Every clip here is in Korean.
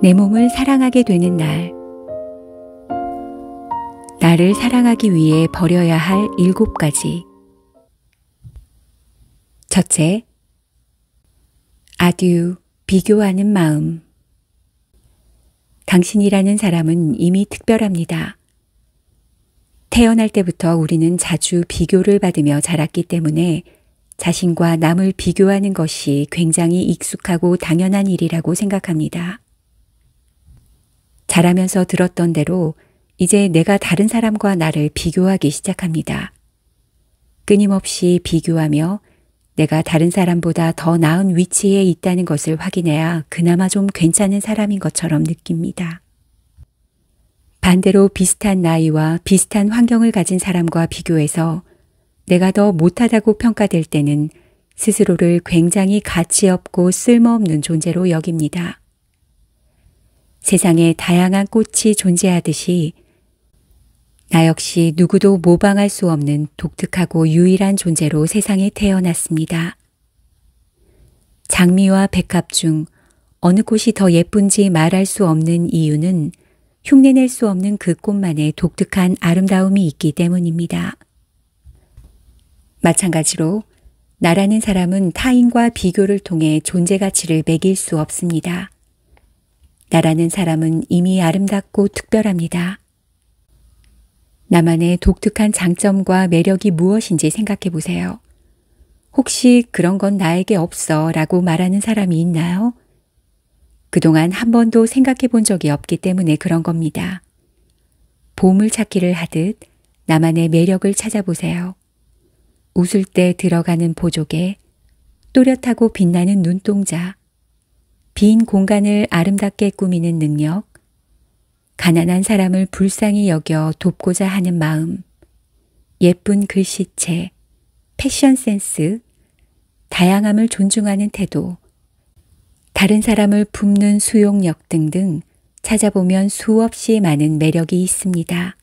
내 몸을 사랑하게 되는 날. 나를 사랑하기 위해 버려야 할 7가지. 첫째, 아듀, 비교하는 마음. 당신이라는 사람은 이미 특별합니다. 태어날 때부터 우리는 자주 비교를 받으며 자랐기 때문에 자신과 남을 비교하는 것이 굉장히 익숙하고 당연한 일이라고 생각합니다. 자라면서 들었던 대로 이제 내가 다른 사람과 나를 비교하기 시작합니다. 끊임없이 비교하며 내가 다른 사람보다 더 나은 위치에 있다는 것을 확인해야 그나마 좀 괜찮은 사람인 것처럼 느낍니다. 반대로 비슷한 나이와 비슷한 환경을 가진 사람과 비교해서 내가 더 못하다고 평가될 때는 스스로를 굉장히 가치 없고 쓸모없는 존재로 여깁니다. 세상에 다양한 꽃이 존재하듯이 나 역시 누구도 모방할 수 없는 독특하고 유일한 존재로 세상에 태어났습니다. 장미와 백합 중 어느 꽃이 더 예쁜지 말할 수 없는 이유는 흉내낼 수 없는 그 꽃만의 독특한 아름다움이 있기 때문입니다. 마찬가지로 나라는 사람은 타인과 비교를 통해 존재 가치를 매길 수 없습니다. 나라는 사람은 이미 아름답고 특별합니다. 나만의 독특한 장점과 매력이 무엇인지 생각해 보세요. 혹시 그런 건 나에게 없어 라고 말하는 사람이 있나요? 그동안 한 번도 생각해 본 적이 없기 때문에 그런 겁니다. 보물찾기를 하듯 나만의 매력을 찾아보세요. 웃을 때 들어가는 보조개, 또렷하고 빛나는 눈동자, 빈 공간을 아름답게 꾸미는 능력, 가난한 사람을 불쌍히 여겨 돕고자 하는 마음, 예쁜 글씨체, 패션 센스, 다양함을 존중하는 태도, 다른 사람을 품는 수용력 등등 찾아보면 수없이 많은 매력이 있습니다.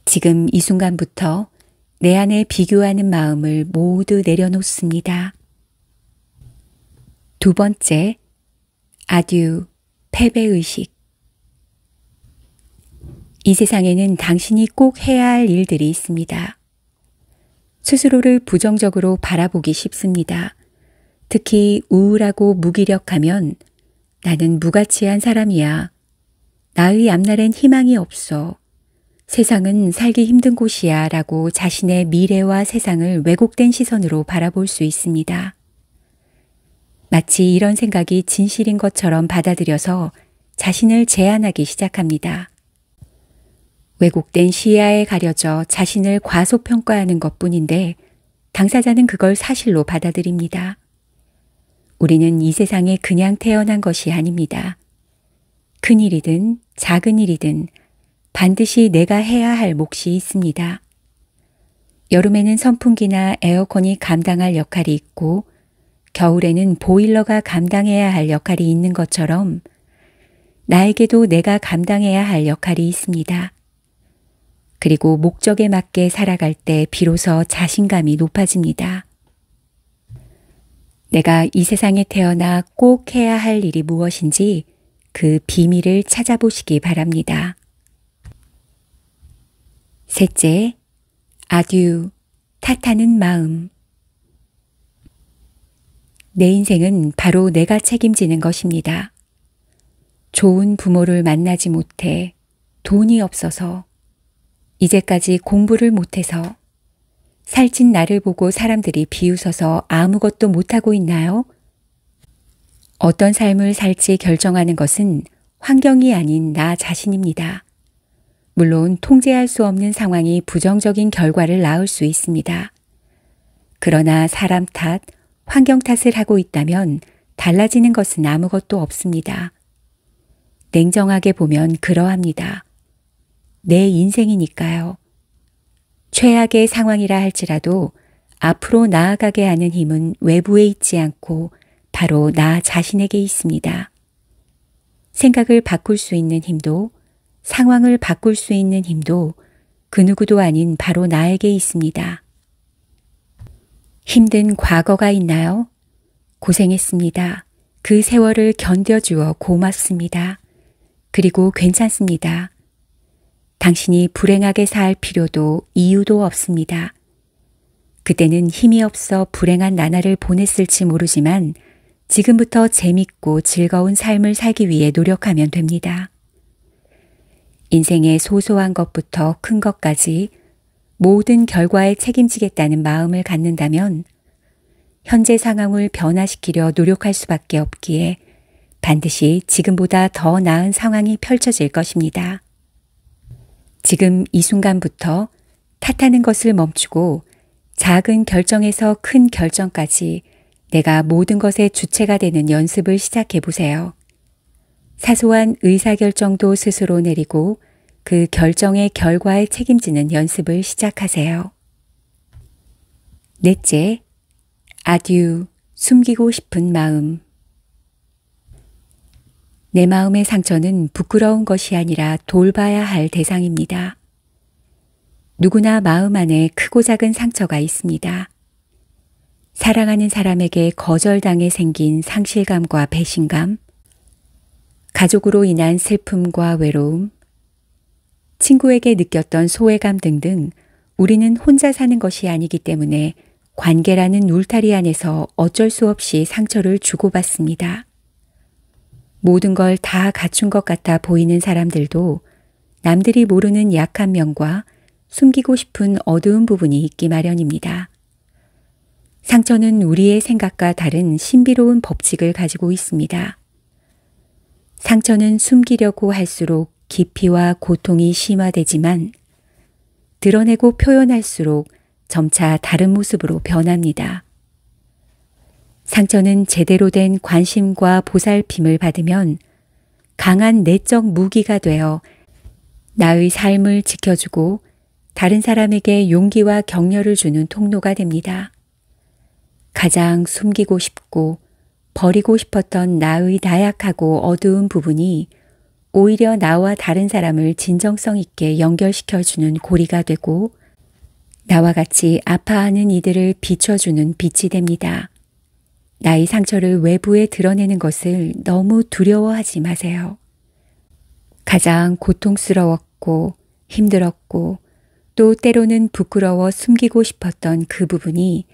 지금 이 순간부터 내 안에 비교하는 마음을 모두 내려놓습니다. 두 번째, 아듀, 패배의식. 이 세상에는 당신이 꼭 해야 할 일들이 있습니다. 스스로를 부정적으로 바라보기 쉽습니다. 특히 우울하고 무기력하면 나는 무가치한 사람이야. 나의 앞날엔 희망이 없어. 세상은 살기 힘든 곳이야 라고 자신의 미래와 세상을 왜곡된 시선으로 바라볼 수 있습니다. 마치 이런 생각이 진실인 것처럼 받아들여서 자신을 제한하기 시작합니다. 왜곡된 시야에 가려져 자신을 과소평가하는 것뿐인데 당사자는 그걸 사실로 받아들입니다. 우리는 이 세상에 그냥 태어난 것이 아닙니다. 큰 일이든 작은 일이든 반드시 내가 해야 할 몫이 있습니다. 여름에는 선풍기나 에어컨이 감당할 역할이 있고 겨울에는 보일러가 감당해야 할 역할이 있는 것처럼 나에게도 내가 감당해야 할 역할이 있습니다. 그리고 목적에 맞게 살아갈 때 비로소 자신감이 높아집니다. 내가 이 세상에 태어나 꼭 해야 할 일이 무엇인지 그 비밀을 찾아보시기 바랍니다. 셋째, 아듀, 탓하는 마음. 내 인생은 바로 내가 책임지는 것입니다. 좋은 부모를 만나지 못해, 돈이 없어서, 이제까지 공부를 못해서, 살찐 나를 보고 사람들이 비웃어서 아무것도 못하고 있나요? 어떤 삶을 살지 결정하는 것은 환경이 아닌 나 자신입니다. 물론 통제할 수 없는 상황이 부정적인 결과를 낳을 수 있습니다. 그러나 사람 탓, 환경 탓을 하고 있다면 달라지는 것은 아무것도 없습니다. 냉정하게 보면 그러합니다. 내 인생이니까요. 최악의 상황이라 할지라도 앞으로 나아가게 하는 힘은 외부에 있지 않고 바로 나 자신에게 있습니다. 생각을 바꿀 수 있는 힘도 상황을 바꿀 수 있는 힘도 그 누구도 아닌 바로 나에게 있습니다. 힘든 과거가 있나요? 고생했습니다. 그 세월을 견뎌주어 고맙습니다. 그리고 괜찮습니다. 당신이 불행하게 살 필요도 이유도 없습니다. 그때는 힘이 없어 불행한 나날을 보냈을지 모르지만 지금부터 재밌고 즐거운 삶을 살기 위해 노력하면 됩니다. 인생의 소소한 것부터 큰 것까지 모든 결과에 책임지겠다는 마음을 갖는다면 현재 상황을 변화시키려 노력할 수밖에 없기에 반드시 지금보다 더 나은 상황이 펼쳐질 것입니다. 지금 이 순간부터 탓하는 것을 멈추고 작은 결정에서 큰 결정까지 내가 모든 것의 주체가 되는 연습을 시작해 보세요. 사소한 의사결정도 스스로 내리고 그 결정의 결과에 책임지는 연습을 시작하세요. 넷째, 아듀, 숨기고 싶은 마음. 내 마음의 상처는 부끄러운 것이 아니라 돌봐야 할 대상입니다. 누구나 마음 안에 크고 작은 상처가 있습니다. 사랑하는 사람에게 거절당해 생긴 상실감과 배신감, 가족으로 인한 슬픔과 외로움, 친구에게 느꼈던 소외감 등등 우리는 혼자 사는 것이 아니기 때문에 관계라는 울타리 안에서 어쩔 수 없이 상처를 주고받습니다. 모든 걸 다 갖춘 것 같아 보이는 사람들도 남들이 모르는 약한 면과 숨기고 싶은 어두운 부분이 있기 마련입니다. 상처는 우리의 생각과 다른 신비로운 법칙을 가지고 있습니다. 상처는 숨기려고 할수록 깊이와 고통이 심화되지만 드러내고 표현할수록 점차 다른 모습으로 변합니다. 상처는 제대로 된 관심과 보살핌을 받으면 강한 내적 무기가 되어 나의 삶을 지켜주고 다른 사람에게 용기와 격려를 주는 통로가 됩니다. 가장 숨기고 싶고 버리고 싶었던 나의 나약하고 어두운 부분이 오히려 나와 다른 사람을 진정성 있게 연결시켜주는 고리가 되고 나와 같이 아파하는 이들을 비춰주는 빛이 됩니다. 나의 상처를 외부에 드러내는 것을 너무 두려워하지 마세요. 가장 고통스러웠고 힘들었고 또 때로는 부끄러워 숨기고 싶었던 그 부분이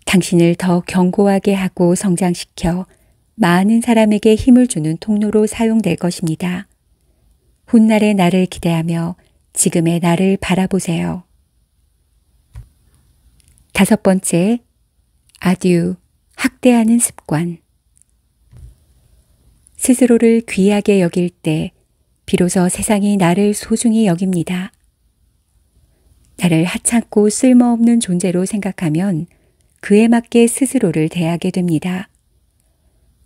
당신을 더 견고하게 하고 성장시켜 많은 사람에게 힘을 주는 통로로 사용될 것입니다. 훗날의 나를 기대하며 지금의 나를 바라보세요. 다섯 번째, 아듀, 학대하는 습관. 스스로를 귀하게 여길 때 비로소 세상이 나를 소중히 여깁니다. 나를 하찮고 쓸모없는 존재로 생각하면 그에 맞게 스스로를 대하게 됩니다.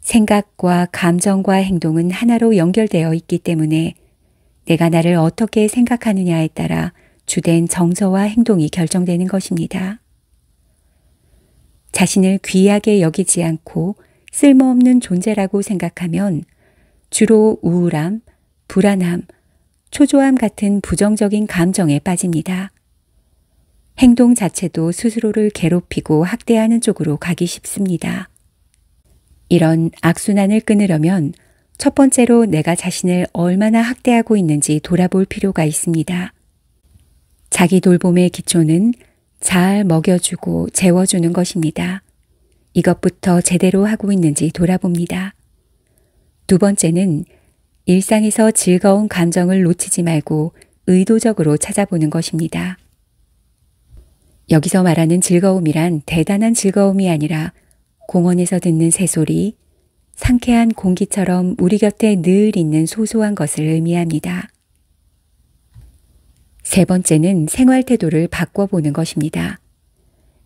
생각과 감정과 행동은 하나로 연결되어 있기 때문에 내가 나를 어떻게 생각하느냐에 따라 주된 정서와 행동이 결정되는 것입니다. 자신을 귀하게 여기지 않고 쓸모없는 존재라고 생각하면 주로 우울함, 불안함, 초조함 같은 부정적인 감정에 빠집니다. 행동 자체도 스스로를 괴롭히고 학대하는 쪽으로 가기 쉽습니다. 이런 악순환을 끊으려면 첫 번째로 내가 자신을 얼마나 학대하고 있는지 돌아볼 필요가 있습니다. 자기 돌봄의 기초는 잘 먹여주고 재워주는 것입니다. 이것부터 제대로 하고 있는지 돌아봅니다. 두 번째는 일상에서 즐거운 감정을 놓치지 말고 의도적으로 찾아보는 것입니다. 여기서 말하는 즐거움이란 대단한 즐거움이 아니라 공원에서 듣는 새소리, 상쾌한 공기처럼 우리 곁에 늘 있는 소소한 것을 의미합니다. 세 번째는 생활 태도를 바꿔보는 것입니다.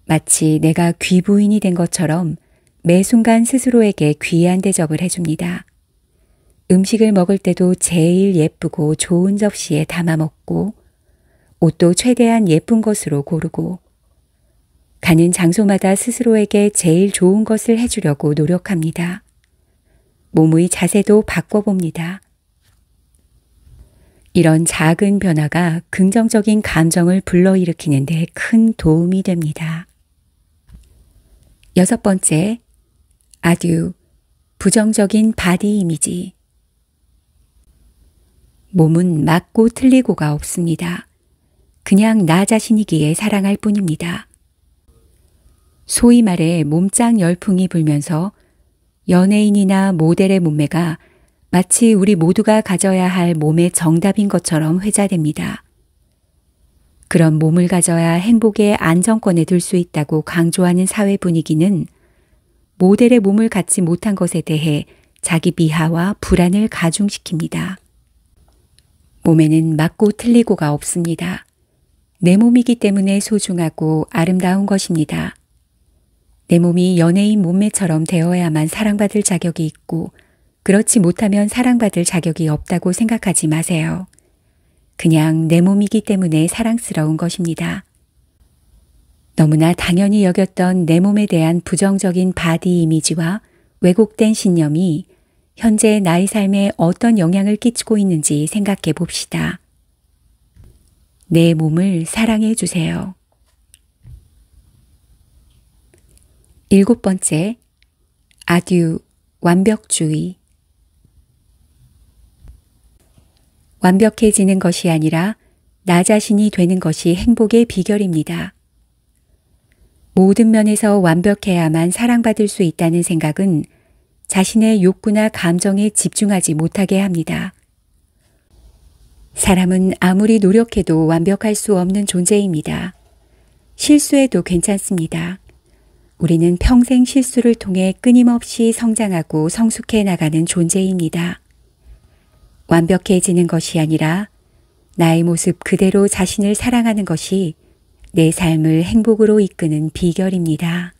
마치 내가 귀부인이 된 것처럼 매 순간 스스로에게 귀한 대접을 해줍니다. 음식을 먹을 때도 제일 예쁘고 좋은 접시에 담아 먹고 옷도 최대한 예쁜 것으로 고르고 가는 장소마다 스스로에게 제일 좋은 것을 해주려고 노력합니다. 몸의 자세도 바꿔봅니다. 이런 작은 변화가 긍정적인 감정을 불러일으키는 데 큰 도움이 됩니다. 여섯 번째, 아듀, 부정적인 바디 이미지. 몸은 맞고 틀리고가 없습니다. 그냥 나 자신이기에 사랑할 뿐입니다. 소위 말해 몸짱 열풍이 불면서 연예인이나 모델의 몸매가 마치 우리 모두가 가져야 할 몸의 정답인 것처럼 회자됩니다. 그런 몸을 가져야 행복의 안정권에 들 수 있다고 강조하는 사회 분위기는 모델의 몸을 갖지 못한 것에 대해 자기 비하와 불안을 가중시킵니다. 몸에는 맞고 틀리고가 없습니다. 내 몸이기 때문에 소중하고 아름다운 것입니다. 내 몸이 연예인 몸매처럼 되어야만 사랑받을 자격이 있고 그렇지 못하면 사랑받을 자격이 없다고 생각하지 마세요. 그냥 내 몸이기 때문에 사랑스러운 것입니다. 너무나 당연히 여겼던 내 몸에 대한 부정적인 바디 이미지와 왜곡된 신념이 현재 나의 삶에 어떤 영향을 끼치고 있는지 생각해 봅시다. 내 몸을 사랑해 주세요. 7번째, 아듀, 완벽주의. 완벽해지는 것이 아니라 나 자신이 되는 것이 행복의 비결입니다. 모든 면에서 완벽해야만 사랑받을 수 있다는 생각은 자신의 욕구나 감정에 집중하지 못하게 합니다. 사람은 아무리 노력해도 완벽할 수 없는 존재입니다. 실수해도 괜찮습니다. 우리는 평생 실수를 통해 끊임없이 성장하고 성숙해 나가는 존재입니다. 완벽해지는 것이 아니라 나의 모습 그대로 자신을 사랑하는 것이 내 삶을 행복으로 이끄는 비결입니다.